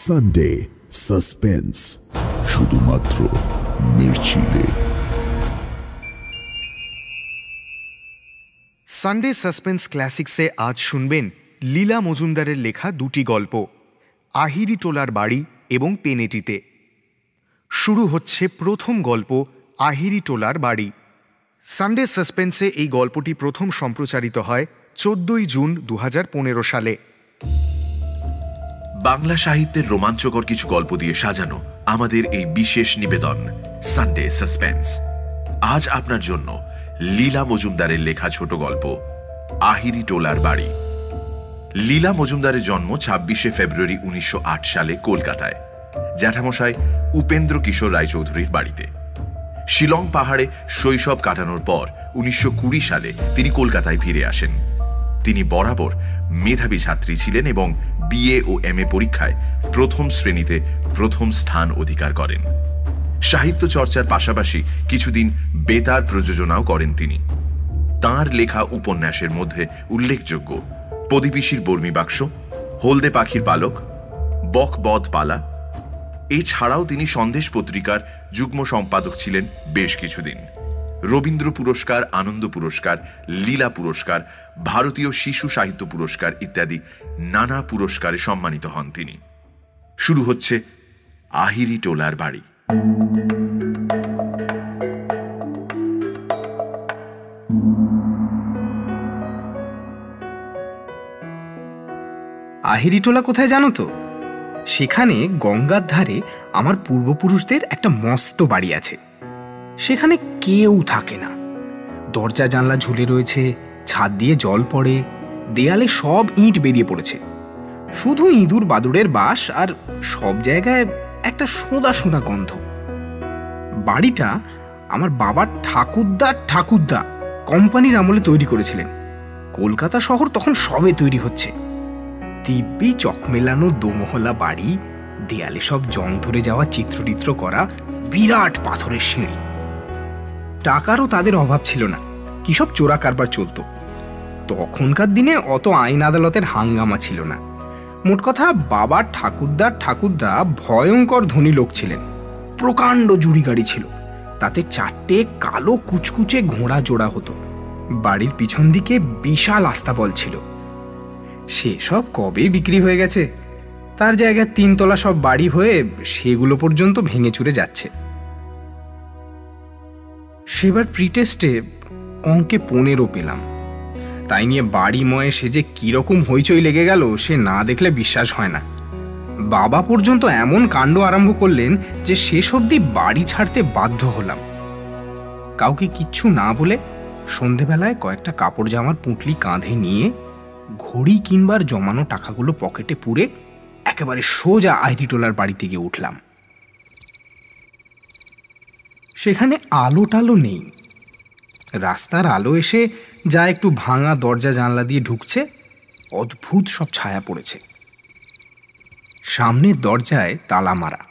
Sunday suspense, শুধুমাত্র মির্চিলে। Sunday suspense ক্লাসিক্সে আজ শুনবেন লীলা মজুমদারের লেখা দুটি গল্প, আহিরি টোলার বাড়ি এবং পেনেটিতে। শুরু হচ্ছে প্রথম গল্প, আহিরি টোলার বাড়ি। সানডে সাসপেন্সে এই গল্পটি প্রথম সম্প্রচারিত হয় 14 জুন 2015 সালে। বাংলা সাহিত্যের রোমাঞ্চকর কিছু গল্প দিয়ে সাজানো আমাদের এই বিশেষ নিবেদন সানডে সাসপেন্স। আজ আপনার জন্য লীলা মজুমদারের লেখা ছোট গল্প আহিরি টোলার বাড়ি। লীলা মজুমদারের জন্ম 26শে ফেব্রুয়ারি 1908 সালে কলকাতায়, জ্যাঠামশাই উপেন্দ্র কিশোর রায়চৌধুরীর বাড়িতে। শিলং পাহাড়ে শৈশব কাটানোর পর 1920 সালে তিনি কলকাতায় ফিরে আসেন। তিনি বরাবর মেধাবী ছাত্রী ছিলেন এবং বিএ ও এমএ পরীক্ষায় প্রথম শ্রেণীতে প্রথম স্থান অধিকার করেন। সাহিত্য চর্চার পাশাপাশি কিছুদিন বেতার প্রযোজনাও করেন তিনি। তাঁর লেখা উপন্যাসের মধ্যে উল্লেখযোগ্য প্রদীপিসির বর্মী বাক্স, হলদে পাখির পালক, বক বদ পালা। এছাড়াও তিনি সন্দেশ পত্রিকার যুগ্ম সম্পাদক ছিলেন বেশ কিছুদিন। রবীন্দ্র পুরস্কার, আনন্দ পুরস্কার, লীলা পুরস্কার, ভারতীয় শিশু সাহিত্য পুরস্কার ইত্যাদি নানা পুরস্কারে সম্মানিত হন তিনি। শুরু হচ্ছে আহিরি টোলার বাড়ি। আহিরিটোলা কোথায় জানো তো? সেখানে গঙ্গার ধারে আমার পূর্বপুরুষদের একটা মস্ত বাড়ি আছে। সেখানে কেউ থাকে না। দরজা জানলা ঝুলে রয়েছে, ছাদ দিয়ে জল পড়ে, দেয়ালে সব ইট বেরিয়ে পড়েছে। শুধু ইঁদুর বাদুড়ের বাস, আর সব জায়গায় একটা সোঁদা সোঁদা গন্ধ। বাড়িটা আমার বাবার ঠাকুরদা কোম্পানির আমলে তৈরি করেছিলেন। কলকাতা শহর তখন সবে তৈরি হচ্ছে। দিব্যি চকমেলানো দোমহলা বাড়ি, দেয়ালে সব জং ধরে যাওয়া চিত্রটিত্র করা বিরাট পাথরের সিঁড়ি। টাকারও তাদের অভাব ছিল না, কি সব চোরা কারবার চলত। তখনকার দিনে অত আইন আদালতের হাঙ্গামা ছিল না। মোট কথা, বাবার ঠাকুরদা ভয়ঙ্কর ধনী লোক ছিলেন। প্রকাণ্ড জুড়ি গাড়ি ছিল, তাতে 4টে কালো কুচকুচে ঘোড়া জোড়া হতো। বাড়ির পিছন দিকে বিশাল আস্তাবল ছিল। সেসব কবে বিক্রি হয়ে গেছে। তার জায়গায় 3 তলা সব বাড়ি হয়ে সেগুলো পর্যন্ত ভেঙে চুরে যাচ্ছে। সেবার প্রিটেস্টে অঙ্কে 15 পেলাম। তাই নিয়ে বাড়ি ময়ে সে যে কিরকম হইচই লেগে গেল, সে না দেখলে বিশ্বাস হয় না। বাবা পর্যন্ত এমন কাণ্ড আরম্ভ করলেন যে শেষ অবধি বাড়ি ছাড়তে বাধ্য হলাম। কাউকে কিচ্ছু না বলে সন্ধেবেলায় কয়েকটা কাপড় জামার পুঁটলি কাঁধে নিয়ে ঘড়ি কিনবার জমানো টাকাগুলো পকেটে পুরে একেবারে সোজা আহিরি টোলার বাড়িতে গিয়ে উঠলাম। সেখানে আলো টালো নেই। রাস্তার আলো এসে যা একটু ভাঙা দরজা জানলা দিয়ে ঢুকছে, অদ্ভুত সব ছায়া পড়েছে। সামনের দরজায় তালা মারা,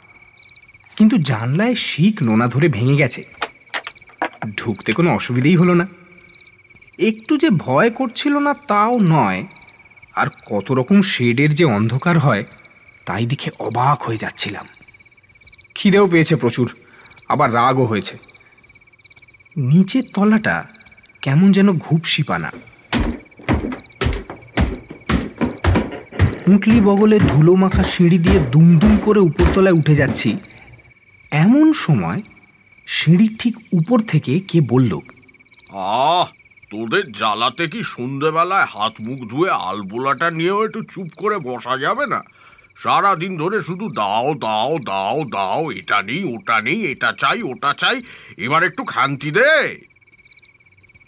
কিন্তু জানলায় শিক নোনা ধরে ভেঙে গেছে। ঢুকতে কোনো অসুবিধেই হলো না। একটু যে ভয় করছিল না তাও নয়, আর কত রকম শেডের যে অন্ধকার হয় তাই দেখে অবাক হয়ে যাচ্ছিলাম। খিদেও পেয়েছে প্রচুর, আবার রাগও হয়েছে। নিচের তলাটা কেমন যেন ঘুপসিপানা। উঁটলি বগলে ধুলো মাখা সিঁড়ি দিয়ে দুমদুম করে উপরতলায় উঠে যাচ্ছি। এমন সময় সিঁড়ির ঠিক উপর থেকে কে বলল, তোদের জ্বালাতে কি সন্ধ্যেবেলায় হাত মুখ ধুয়ে আলবোলাটা নিয়েও একটু চুপ করে বসা যাবে না? সারাদিন ধরে শুধু দাও দাও দাও দাও, এটা নেই ওটা নেই, এটা চাই ওটা চাই, এবার একটু খান্তি দে।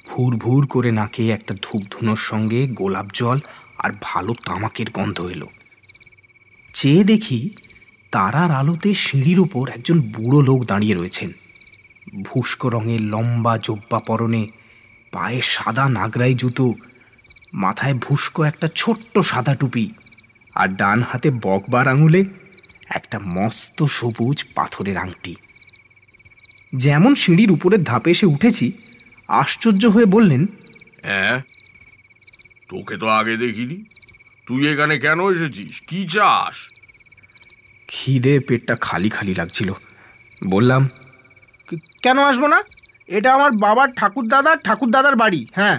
ভুর ভুর করে নাকে একটা ধূপ ধুনোর সঙ্গে গোলাপ জল আর ভালো তামাকের গন্ধ এলো। চেয়ে দেখি তারার আলোতে সিঁড়ির ওপর একজন বুড়ো লোক দাঁড়িয়ে রয়েছেন। ভুস্ক রঙের লম্বা জোব্বা পরনে, পায়ে সাদা নাগরাই জুতো, মাথায় ভুস্কো একটা ছোট্ট সাদা টুপি, আর ডান হাতে বকবার আঙুলে একটা মস্ত সবুজ পাথরের আংটি। যেমন সিঁড়ির উপরের ধাপে এসে উঠেছি, আশ্চর্য হয়ে বললেন, হ্যাঁ, তোকে তো আগে দেখিনি। তুই এখানে কেন এসেছিস? কি চাস? খিদে পেটটা খালি খালি লাগছিল। বললাম, কেন আসবো না? এটা আমার বাবার ঠাকুরদাদার বাড়ি। হ্যাঁ।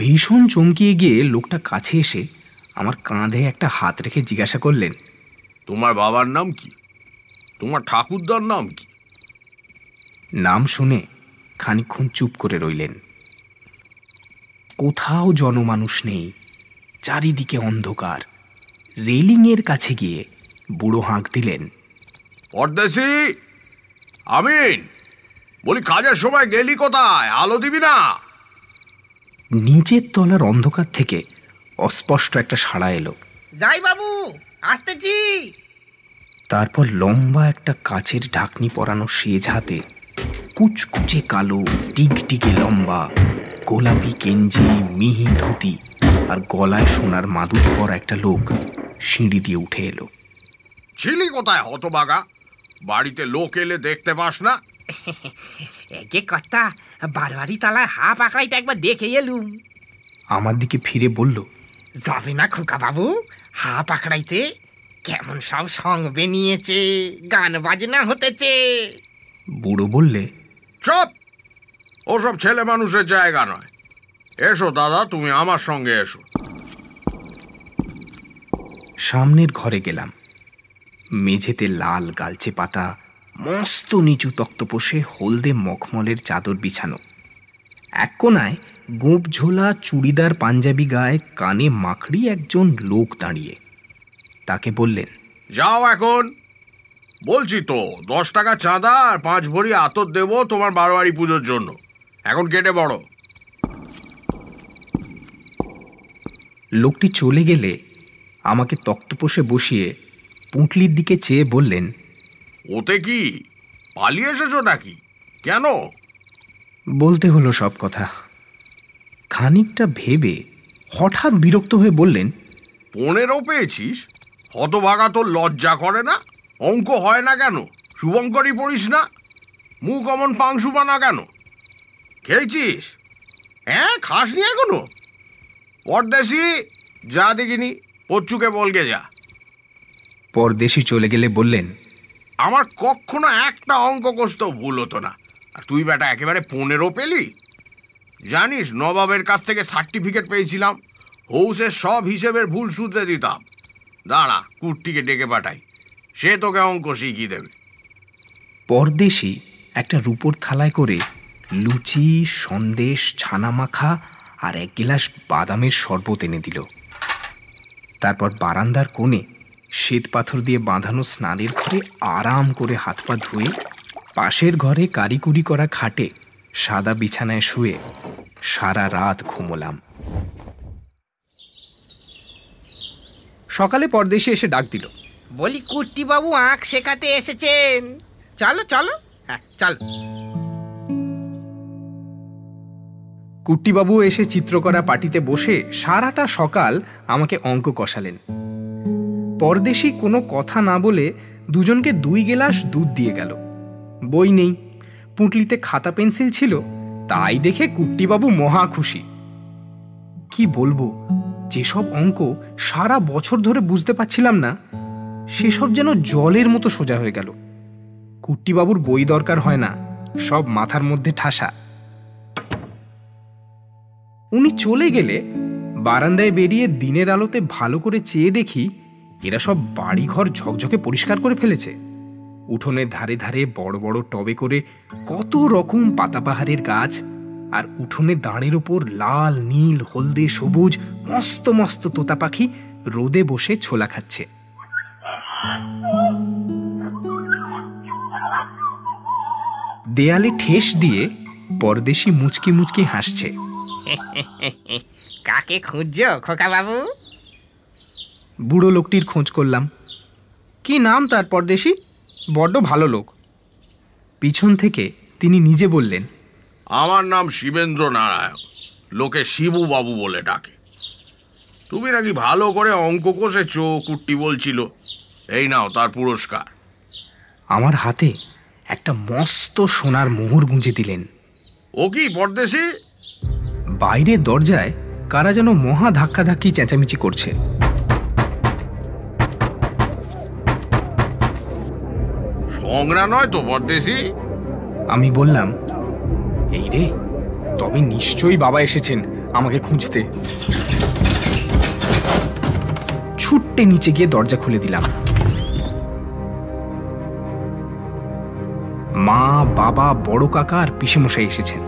ভীষণ চমকিয়ে গিয়ে লোকটা কাছে এসে আমার কাঁধে একটা হাত রেখে জিজ্ঞাসা করলেন, তোমার বাবার নাম কি? তোমার ঠাকুরদার নাম কি? নাম শুনে খানিকক্ষণ চুপ করে রইলেন। কোথাও জনমানুষ নেই, চারিদিকে অন্ধকার। রেলিংয়ের কাছে গিয়ে বুড়ো হাঁক দিলেন, পরদেশি আমিন, বলি কাজের সময় গেলি কোথায়? আলো দিবি না? নিচের তলার অন্ধকার থেকে অস্পষ্ট একটা সাড়া এলো, যাই বাবু, আসতেছি। তারপর লম্বা একটা কাচের ঢাকনি পরানো সেজ হাতে, কুচকুচে কালো, টিকটিকে লম্বা, গোলাপি গেঞ্জি, মিহি ধুতি আর গলায় সোনার মাদুর পরা একটা লোক সিঁড়ি দিয়ে উঠে এলো। ছিলি কোথায় হতবাগা? বাড়িতে লোক এলে দেখতে পাস না? একে কথা, বারবারি তলায় হাফ আঁকড়াইটা একবার দেখে এলুম। আমার দিকে ফিরে বলল, যাবে না খোকা বাবু হাফ আঁকড়াইতে? কেমন সব সঙ্গ বেনিয়েছে, গান বাজনা হতেছে। বুড়ো বললে, চুপ, ওসব ছেলে মানুষের জায়গা নয়। এসো দাদা, তুমি আমার সঙ্গে এসো। সামনের ঘরে গেলাম। মেঝেতে লাল গালচে পাতা, মস্ত নিচু তক্তপোষে হলদে মখমলের চাদর বিছানো। এক কোনায় গোঁপ ঝোলা চুড়িদার পাঞ্জাবি গায়ে কানে মাকড়ি একজন লোক দাঁড়িয়ে। তাকে বললেন, যাও এখন। বলছি তো 10 টাকা চাঁদা আর 5 ভরি আতর দেবো তোমার বারোয়ারি পুজোর জন্য। এখন কেটে বড়। লোকটি চলে গেলে আমাকে তক্তপোষে বসিয়ে পুঁটলির দিকে চেয়ে বললেন, ওতে কি পালিয়ে এসেছো নাকি? কেন? বলতে হলো সব কথা। খানিকটা ভেবে হঠাৎ বিরক্ত হয়ে বললেন, 15 পেয়েছিস? হতভাগা, তোর লজ্জা করে না? অঙ্ক হয় না কেন? শুভঙ্করই পড়িস না? মুখ অমন পাংশু বানা কেন? খেয়েছিস? হ্যাঁ, খাসনি এখনো? পরদেশি, যা দেখিনি, পচ্চুকে বলগে যা। পরদেশি চলে গেলে বললেন, আমার কখনো একটা অঙ্ক কষতেও ভুল হতো না, আর তুই বেটা একেবারে 15 পেলি? জানিস নবাবের কাছ থেকে সার্টিফিকেট পেয়েছিলাম, হৌসের সব হিসেবের ভুল শুধরে দিতাম। দাঁড়া, কুট্টিকে ডেকে পাঠাই, সে তোকে অঙ্ক শিখিয়ে দেবে। পরদেশি একটা রূপোর থালায় করে লুচি, সন্দেশ, ছানা মাখা আর 1 গিলাস বাদামের শরবত এনে দিল। তারপর বারান্দার কোণে শ্বেত পাথর দিয়ে বাঁধানো স্নানের ঘরে আরাম করে হাত পা ধুয়ে, পাশের ঘরে কারিকুরি করা খাটে সাদা বিছানায় শুয়ে সারা রাত ঘুমোলাম। সকালে পরদেশি এসে ডাক দিল, বলি কুট্টি বাবু আঁক শেখাতে এসেছেন, চলো চলো। হ্যাঁ চল। কুট্টিবাবু এসে চিত্রকরা পাটিতে বসে সারাটা সকাল আমাকে অঙ্ক কষালেন। পরদেশি কোনো কথা না বলে দুজনকে 2 গিলাস দুধ দিয়ে গেল। বই নেই, পুঁটলিতে খাতা পেন্সিল ছিল, তাই দেখে কুট্টিবাবু মহা খুশি। কি বলবো, যেসব অঙ্ক সারা বছর ধরে বুঝতে পারছিলাম না, সেসব যেন জলের মতো সোজা হয়ে গেল। কুট্টিবাবুর বই দরকার হয় না, সব মাথার মধ্যে ঠাসা। উনি চলে গেলে বারান্দায় বেরিয়ে দিনের আলোতে ভালো করে চেয়ে দেখি এরা সব বাড়িঘর ঝকঝকে পরিষ্কার করে ফেলেছে। উঠোনের ধারে ধারে বড় বড় টবে করে কত রকম পাতাবাহারের গাছ, আর উঠোনে দাঁড়ের ওপর লাল, নীল, হলদে, সবুজ মস্ত মস্ত তোতা পাখি রোদে বসে ছোলা খাচ্ছে। দেয়ালে ঠেস দিয়ে পরদেশি মুচকি মুচকি হাসছে। কাকে খুঁজছো খোকা বাবু? বুড়ো লোকটির খোঁজ করলাম। কি নাম তার? পরদেশি, বড্ড ভালো লোক। পিছন থেকে তিনি নিজে বললেন, আমার নাম শিবেন্দ্র নারায়ণ, লোকে শিবু বাবু বলে ডাকে। তুমি নাকি ভালো করে অঙ্ক কষেছ, কুট্টি বলছিল। এই নাও তার পুরস্কার। আমার হাতে একটা মস্ত সোনার মোহর গুঁজে দিলেন। ও কি পরদেশি? বাইরের দরজায় কারা যেন মহা ধাক্কাধাক্কি চেঁচামেচি করছে। ঠংরা নয় তো পরদেশি? আমি বললাম, এই রে, তবে নিশ্চয়ই বাবা এসেছেন আমাকে খুঁজতে। ছুট্টে নিচে গিয়ে দরজা খুলে দিলাম। মা, বাবা, বড় কাকা আর পিসেমশাই এসেছেন।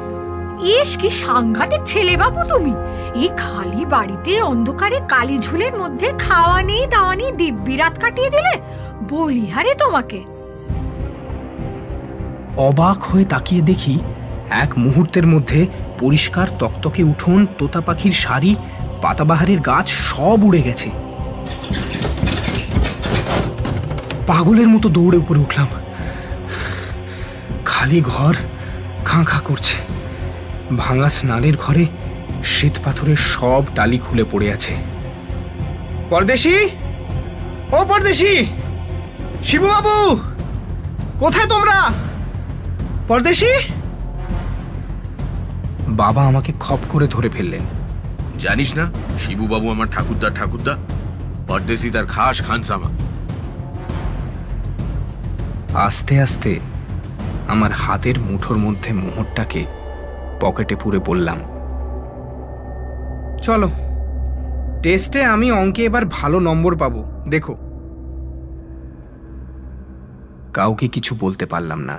ইস, কি সাংঘাতিক ছেলে বাবু তুমি! এই খালি বাড়িতে অন্ধকারে কালি ঝুলের মধ্যে খাওয়া নেই দাওয়া নেই দিব্যি রাত কাটিয়ে দিলে, বলিহারে তোমাকে। অবাক হয়ে তাকিয়ে দেখি এক মুহূর্তের মধ্যে পরিষ্কার তকতকে উঠোন, তোতা পাখির শাড়ি, পাতাবাহারের গাছ সব উড়ে গেছে। পাগলের মতো দৌড়ে উপরে উঠলাম। খালি ঘর খাঁ খাঁ করছে। ভাঙা স্নানের ঘরে শ্বেত পাথরের সব টালি খুলে পড়ে আছে। পরদেশি, ও পরদেশি, শিবুবাবু, কোথায় তোমরা? পরদেশি! বাবা আমাকে খপ করে ধরে ফেললেন। জানিস না শিবুবাবু আমার ঠাকুরদা, পরদেশি তার খাস খানসামা। আস্তে আস্তে আমার হাতের মুঠোর মধ্যে মোহরটাকে পকেটে পুরে বললাম, চলো, টেস্টে আমি অঙ্কে এবার ভালো নম্বর পাবো, দেখো। কাউকে কিছু বলতে পারলাম না।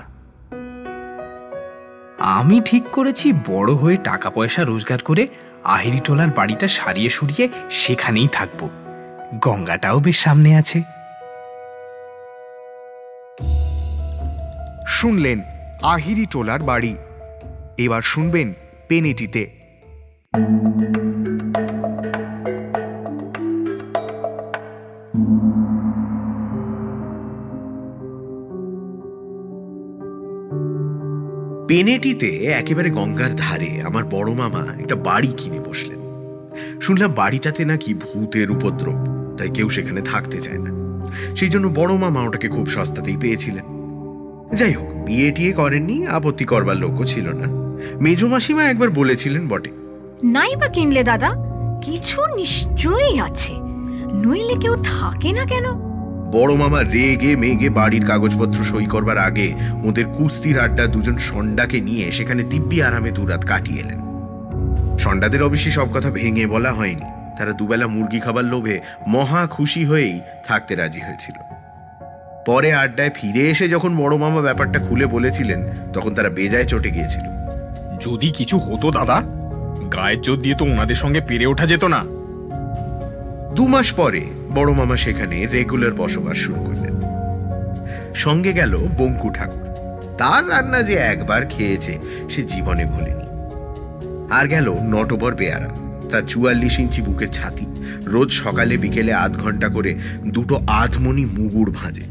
আমি ঠিক করেছি বড় হয়ে টাকা পয়সা রোজগার করে আহিরিটোলার বাড়িটা সারিয়ে সুরিয়ে সেখানেই থাকবো। গঙ্গাটাও বেশ সামনে আছে। শুনলেন আহিরিটোলার বাড়ি। এবার শুনবেন পেনেটিতে। পেনেটিতে একেবারে গঙ্গার ধারে আমার বড় মামা একটা বাড়ি কিনে বসলেন। শুনলাম বাড়িটাতে নাকি ভূতের উপদ্রব, তাই কেউ সেখানে থাকতে চায় না। সেই জন্য বড় মামা ওটাকে খুব সস্তাতেই পেয়েছিলেন। যাই হোক, বিয়ে টিয়ে করেননি, আপত্তি করবার লোকও ছিল না। মেজো মাসিমা একবার বলেছিলেন বটে, নাই বা কিনলে দাদা, কিছু নিশ্চয়ই আছে, নইলে কেউ থাকে না কেন? বড় মামা রেগে মেগে বাড়ির কাগজপত্র সই করবার আগে ওদের কুস্তির আড্ডা দুজন সন্ডাকে নিয়ে সেখানে দিব্যি আরামে দুরাত কাটিয়ে এলেন। সন্ডাদের অবশ্যই সব কথা ভেঙে বলা হয়নি। তারা দুবেলা মুরগি খাবার লোভে মহা খুশি হয়েই থাকতে রাজি হয়েছিল। পরে আড্ডায় ফিরে এসে যখন বড় মামা ব্যাপারটা খুলে বলেছিলেন, তখন তারা বেজায় চটে গিয়েছিল। যদি কিছু হতো দাদা, গায়ের জোর দিয়ে তো ওনাদের সঙ্গে পেরে ওঠা যেত না। 2 মাস পরে বড় মামা সেখানে রেগুলার বসবাস শুরু করলেন। সঙ্গে গেল বঙ্কু ঠাকুর। তার রান্না যে একবার খেয়েছে সে জীবনে ভুলেনি। আর গেল নটবর বেয়ারা, তার 44 ইঞ্চি বুকের ছাতি, রোজ সকালে বিকেলে আধ ঘন্টা করে 2 আধমনি মুগুর ভাঁজে।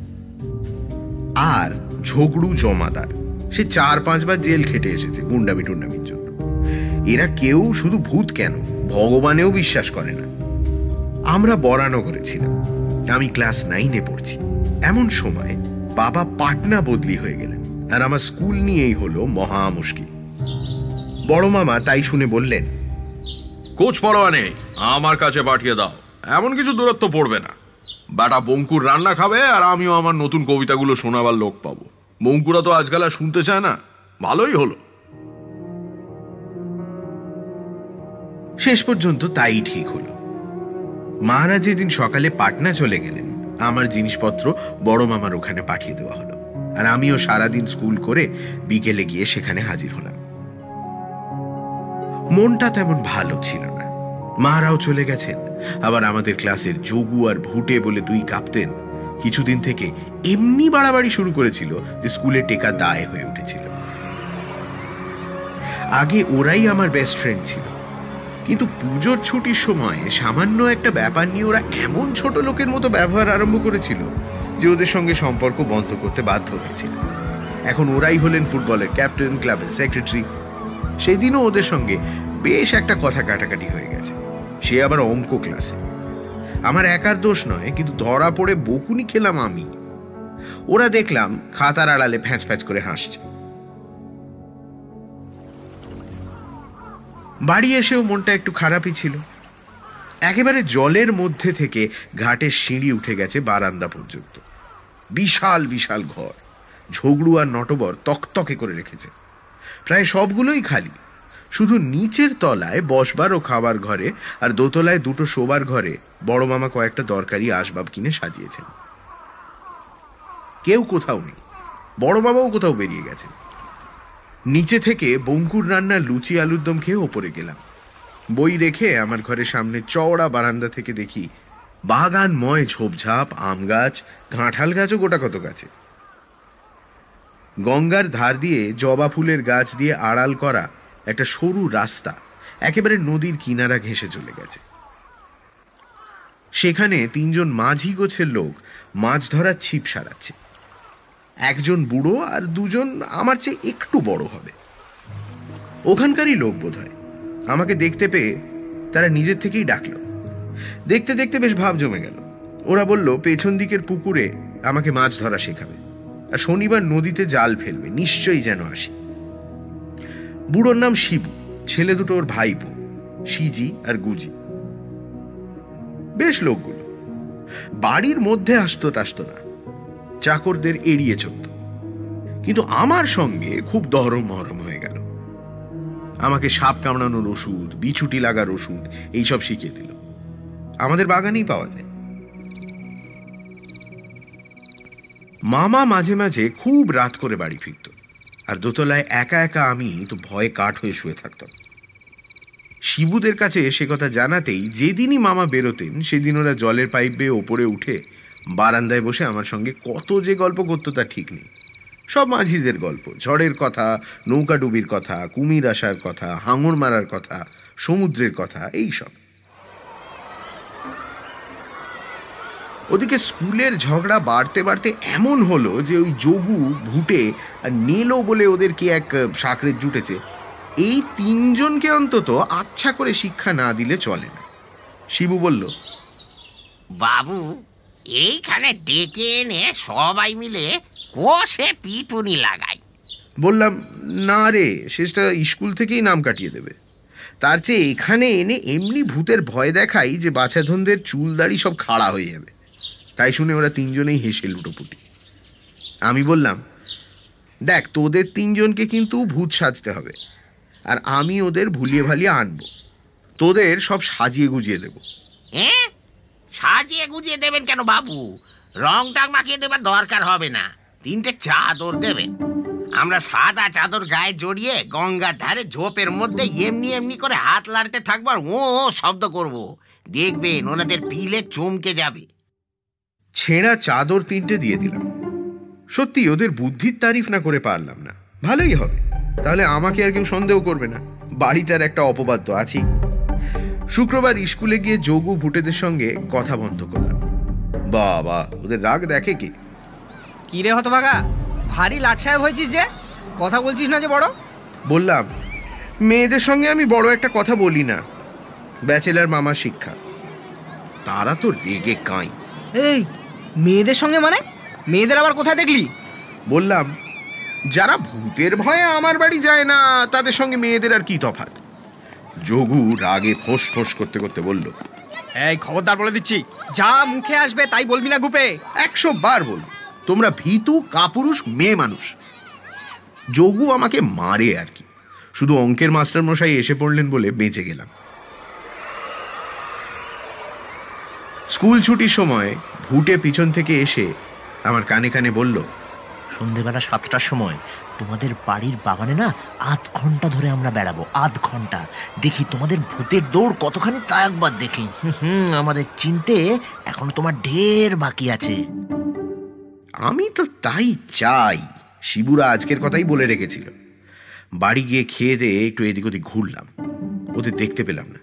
আর ঝগড়ু জমাদার, সে 4-5 বার জেল খেটে এসেছে গুন্ডামি টুন্ডামির জন্য। এরা কেউ শুধু ভূত কেন, ভগবানেও বিশ্বাস করে না। আমরা বরানগরে ছিলাম, আমি ক্লাস 9-এ পড়ছি। এমন সময় বাবা পাটনা বদলি হয়ে গেলেন, আর আমার স্কুল নিয়েই হলো মহা মুশকিল। বড় মামা তাই শুনে বললেন, কোচ পরোয়া নেই, আমার কাছে পাঠিয়ে দাও, এমন কিছু দূরত্ব পড়বে না। বেটা বঙ্কুর রান্না খাবে, আর আমিও আমার নতুন কবিতাগুলো শোনাবার লোক পাবো। বঙ্কুরা তো আজকাল আর শুনতে চায় না। ভালোই হলো। শেষ পর্যন্ত তাই ঠিক হলো। মহারাজ যেদিন সকালে পাটনা চলে গেলেন, আমার জিনিসপত্র বড় মামার ওখানে পাঠিয়ে দেওয়া হলো, আর আমিও সারাদিন স্কুল করে বিকেলে গিয়ে সেখানে হাজির হলাম। মনটা তেমন ভালো ছিল না। মারাও চলে গেছেন, আবার আমাদের ক্লাসের যোগু আর ভুটে বলে 2 কাপ্তেন কিছুদিন থেকে এমনি বাড়াবাড়ি শুরু করেছিল যে স্কুলে টেকা দায় হয়ে উঠেছিল। আগে ওরাই আমার বেস্ট ফ্রেন্ড ছিল, কিন্তু পুজোর ছুটির সময় সামান্য একটা ব্যাপার নিয়ে ওরা এমন ছোট লোকের মতো ব্যবহার আরম্ভ করেছিল যে ওদের সঙ্গে সম্পর্ক বন্ধ করতে বাধ্য হয়েছিল। এখন ওরাই হলেন ফুটবলের ক্যাপ্টেন, ক্লাবের সেক্রেটারি। সেদিনও ওদের সঙ্গে বেশ একটা কথা কাটাকাটি হয়ে গেছে, সে আবার অঙ্ক ক্লাসে। আমার একার দোষ নয়, কিন্তু ধরা পড়ে বকুনি খেলাম আমি। ওরা দেখলাম খাতার আড়ালে ফ্যাঁচ ফ্যাঁচ করে হাসছে। বাড়ি এসেও মনটা একটু খারাপই ছিল। একেবারে জলের মধ্যে থেকে ঘাটের সিঁড়ি উঠে গেছে বারান্দা পর্যন্ত। বিশাল বিশাল ঘর, ঝগড়ু আর নটবর তকতকে করে রেখেছে। প্রায় সবগুলোই খালি, শুধু নিচের তলায় বসবার ও খাবার ঘরে আর দোতলায় দুটো শোবার ঘরে বড় মামা কয়েকটা দরকারি আসবাব কিনে সাজিয়েছেন। কেউ কোথাও নেই, বড় বাবাও কোথাও বেরিয়ে গেছে। নিচে থেকে বঙ্কুর রান্না লুচি আলুর দম খেয়ে ওপরে গেলাম। বই রেখে আমার ঘরের সামনে চওড়া বারান্দা থেকে দেখি বাগানময় ঝোপঝাপ, আম গাছ, কাঁঠাল গাছও গোটা কত গাছে। গঙ্গার ধার দিয়ে জবা ফুলের গাছ দিয়ে আড়াল করা একটা সরু রাস্তা একেবারে নদীর কিনারা ঘেঁষে চলে গেছে। সেখানে 3 জন মাঝি গোছের লোক মাছ ধরার ছিপ সারাচ্ছে। একজন বুড়ো আর 2 জন আমার চেয়ে একটু বড় হবে, ওখানকারই লোক বোধ হয়। আমাকে দেখতে পেয়ে তারা নিজের থেকেই ডাকলো। দেখতে দেখতে বেশ ভাব জমে গেল। ওরা বলল পেছন দিকের পুকুরে আমাকে মাছ ধরা শেখাবে, আর শনিবার নদীতে জাল ফেলবে, নিশ্চয়ই যেন আসি। বুড়োর নাম শিবু, ছেলে দুটো ওর ভাইপো, সিজি আর গুজি। বেশ লোকগুলো, বাড়ির মধ্যে আসতো টাসতো না, চাকরদের এড়িয়ে চলত। কিন্তু আমার সঙ্গে খুব দরম মহরম হয়ে গেল। আমাকে সাপ কামড়ানোর ওষুধ, বিছুটি লাগার ওষুধ এইসব শিখিয়ে দিল। আমাদের বাগানেই পাওয়া যায়। মামা মাঝে মাঝে খুব রাত করে বাড়ি ফিরত, আর দোতলায় একা একা আমি তো ভয়ে কাঠ হয়ে শুয়ে থাকতাম। শিবুদের কাছে সে কথা জানাতেই যেদিনই মামা বেরোতেন সেদিন ওরা জলের পাইপ বেয়ে ওপরে উঠে বারান্দায় বসে আমার সঙ্গে কত যে গল্প করতো তা ঠিক নেই। সব মাঝিদের গল্প, ঝড়ের কথা, নৌকা ডুবির কথা, কুমির আসার কথা, হাঙর মারার কথা, সমুদ্রের কথা, এই সব। ওদিকে স্কুলের ঝগড়া বাড়তে বাড়তে এমন হলো যে ওই যোগু, ভুটে আর নীলো বলে ওদের কি এক সাকরের জুটেছে, এই 3 জনকে অন্তত আচ্ছা করে শিক্ষা না দিলে চলে না। শিবু বলল, বাবু এইখানে ডেকে এনে সবাই মিলে কষে পিটুনি লাগাই। বললাম, না রে, শেষটা স্কুল থেকেই নাম কাটিয়ে দেবে। তার চেয়ে এখানে এনে এমনি ভূতের ভয় দেখাই যে বাছাধনদের চুল দাড়ি সব খাড়া হয়ে যাবে। তাই শুনে ওরা 3 জনেই হেসে লুটোপুটি। আমি বললাম, দেখ, তোদের 3 জনকে কিন্তু ভূত সাজতে হবে, আর আমি ওদের ভুলিয়ে ভালিয়ে আনবো। তোদের সব সাজিয়ে গুজিয়ে দেব। হ্যাঁ, সাজিয়ে গুজিয়ে দেবেন কেন বাবু? রং টাং মাখিয়ে দেবার দরকার হবে না, 3টে চাদর দেবেন। আমরা সাদা চাদর গায়ে জড়িয়ে গঙ্গার ধারে ঝোপের মধ্যে এমনি এমনি করে হাত লাড়তে থাকবো আর ও শব্দ করব। দেখবেন ওনাদের পিলে চমকে যাবে। ছেঁড়া চাদর 3টে দিয়ে দিলাম। সত্যি ওদের বুদ্ধির তারিফ না করে পারলাম না। ভালোই হবে, তাহলে আমাকে আর কেউ সন্দেহ করবে না। বাড়িটার একটা অপবাদ তো আছেই। শুক্রবার স্কুলে গিয়ে যোগু ভুটেদের সঙ্গে কথা বন্ধ করলাম। বাবা, ওদের রাগ দেখে কি। কি রে হতভাগা, ভারী লাট সাহেব হয়েছিস যে, কথা বলছিস না যে বড়? বললাম, মেয়েদের সঙ্গে আমি বড় একটা কথা বলি না, ব্যাচেলার মামার শিক্ষা। তারা তো রেগে কাঁই। এই মেয়েদের সঙ্গে মানে? মেয়েদের আবার কোথায় দেখলি? বললাম, যারা ভূতের ভয়ে আমার বাড়ি যায় না তাদের সঙ্গে মেয়েদের আর কি তফাৎ। যোগু রাগে ফোঁস ফোঁস করতে করতে বলল, এই খবরদার বলে দিচ্ছি, যা মুখে আসবে তাই বলবি না গুপে। 100 বার বলবো, তোমরা ভীতু কাপুরুষ মেয়ে মানুষ। যোগু আমাকে মারে আর কি, শুধু অঙ্কের মাস্টার মশাই এসে পড়লেন বলে বেঁচে গেলাম। স্কুল ছুটির সময় ভুটে পিছন থেকে এসে আমার কানে কানে বলল, সন্ধেবেলা 7টার সময় তোমাদের বাড়ির বাগানে না 8 ঘন্টা ধরে আমরা বেড়াবো। 8 ঘন্টা দেখি তোমাদের ভূতের দৌড় কতখানি, তা একবার দেখি। আমাদের চিনতে এখন তোমার ঢের বাকি আছে। আমি তো তাই চাই। শিবুরা আজকের কথাই বলে রেখেছিল। বাড়ি গিয়ে খেয়ে দিয়ে একটু এদিক ওদিক ঘুরলাম, ওদের দেখতে পেলাম না।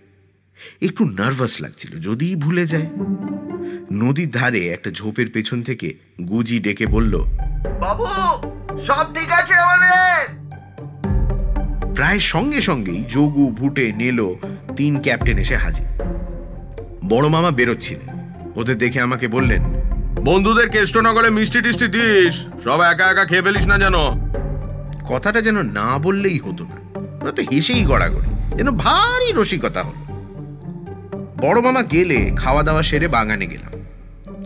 একটু নার্ভাস লাগছিল, যদি ভুলে যায়। নদীর ধারে একটা ঝোপের পেছন থেকে গুজি ডেকে বলল, বাবু সব ঠিক আছে আমাদের। প্রায় সঙ্গে সঙ্গেই যোগু, ভুটে, নেলো 3 ক্যাপ্টেন এসে হাজির। বড় মামা বেরোচ্ছিলেন, ওদের দেখে আমাকে বললেন, বন্ধুদের কেষ্টনগরে মিষ্টি টিষ্টি দিস, সব একা একা খেয়ে ফেলিস না যেন। কথাটা যেন না বললেই হতো না, ওরা তো হেসেই গড়াগড়ি, যেন ভারী রসিকতা হলো। বড় মামা গেলে খাওয়া দাওয়া সেরে বাগানে গেলাম।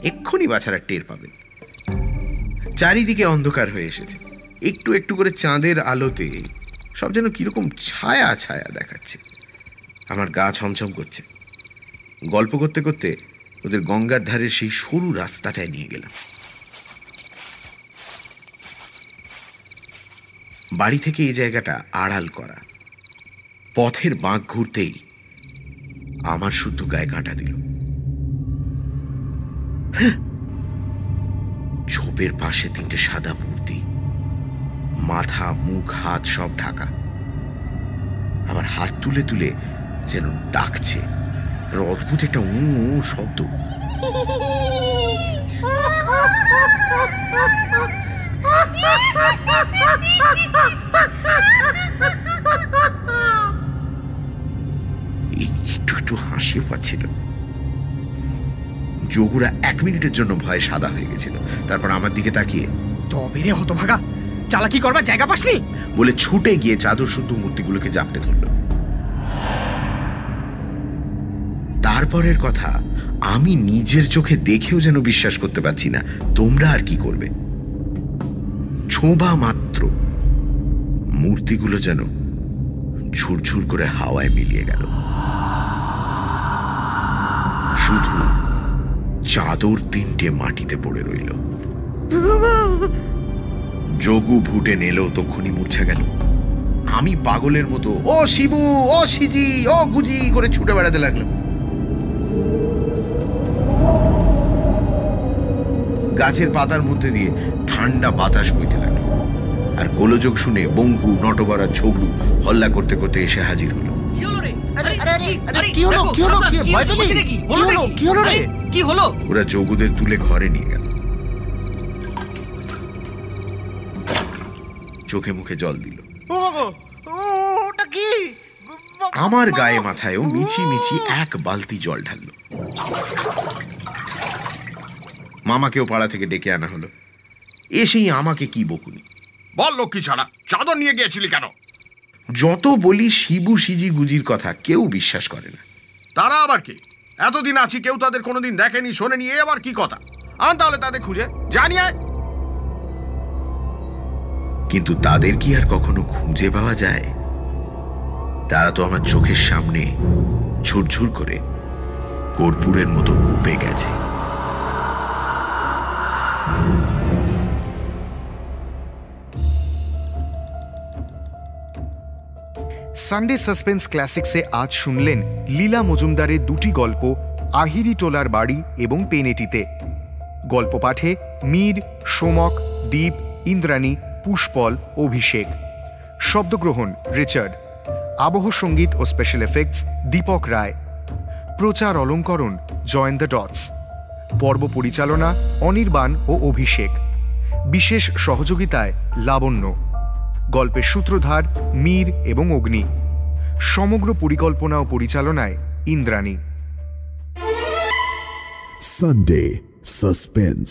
এক্ষুনি বাছারা টের পাবেন। চারিদিকে অন্ধকার হয়ে এসেছে। একটু একটু করে চাঁদের আলোতে সব যেন কিরকম ছায়া ছায়া দেখাচ্ছে। আমার গা ছমছম করছে। গল্প করতে করতে ওদের গঙ্গার ধারে সেই সরু রাস্তাটায় নিয়ে গেলাম। বাড়ি থেকে এই জায়গাটা আড়াল করা। পথের বাঁক ঘুরতেই আমার শুদ্ধ গায়ে কাঁটা দিল। ঝোপের পাশে 3টে সাদা মূর্তি, মাথা মুখ হাত সব ঢাকা। আমার হাত তুলে তুলে যেন ডাকছে। অদ্ভুত একটা শব্দ। একটু একটু হাসিও পাচ্ছিল। যোগুরা 1 মিনিটের জন্য ভয়ে সাদা হয়ে গেছিল। তারপর আমার দিকে তাকিয়ে, তবে রে হতভাগা, চালাকি করবার জায়গা পাসনি বলে ছুটে গিয়ে চাদর শুদ্ধ মূর্তিগুলোকে জাপটে ধরল। তারপরের কথা আমি নিজের চোখে দেখেও যেন বিশ্বাস করতে পারছি না। তোমরা আর কি করবে? ছোঁবা মাত্র মূর্তিগুলো যেন ঝুরঝুর করে হাওয়ায় মিলিয়ে গেল। শুধু চাদর 3টে মাটিতে পড়ে রইল। যোগু ভুটে নেল, তক্ষুনি মূর্ছা গেল। আমি পাগলের মতো ও শিবু, ও সিজি, ও গুজি করে ছুটে বেড়াতে লাগলাম। গাছের পাতার মধ্যে দিয়ে ঠান্ডা বাতাস বইতে লাগলো। আর গোলযোগ শুনে বঙ্কু, নটবর আর ঝগড়ু হল্লা করতে করতে এসে হাজির হলো। ওরা যোগুদের তুলে ঘরে নিয়ে গেল। চোখে মুখে জল দিল। আমার গায়ে মাথায়ও মিছি মিছি 1 বালতি জল ঢাললো। মামাকেও পাড়া থেকে ডেকে আনা হলো। এসেই আমাকে কি বকুনি। বল লক্ষ্মী ছাড়া, চাদর নিয়ে গিয়েছিলি কেন? যত বলি শিবু সিজি গুজির কথা, কেউ বিশ্বাস করে না। তারা আবার কি? এতদিন আছি, কেউ তাদের কোনোদিন দেখেনি শোনেনি, এ আবার কি কথা? আন তাহলে তাদের খুঁজে জানিয়ে। কিন্তু তাদের কি আর কখনো খুঁজে পাওয়া যায়? তারা তো আমার চোখের সামনে ঝুরঝুর করে কর্পূরের মতো উপে গেছে। সানডে সাসপেন্স ক্লাসিক্সে আজ শুনলেন লীলা মজুমদারের 2টি গল্প, আহিরি টোলার বাড়ি এবং পেনেটিতে। গল্প পাঠে মীর, সোমক, দীপ, ইন্দ্রাণী, পুষ্পল, অভিষেক। শব্দগ্রহণ রিচার্ড। আবহ সঙ্গীত ও স্পেশাল এফেক্টস দীপক রায়। প্রচার অলঙ্করণ জয়েন দ্য ডটস। পর্ব পরিচালনা অনির্বাণ ও অভিষেক। বিশেষ সহযোগিতায় লাবণ্য। গল্পের সূত্রধার মীর এবং অগ্নি। সমগ্র পরিকল্পনা ও পরিচালনায় ইন্দ্রাণী। Sunday suspense.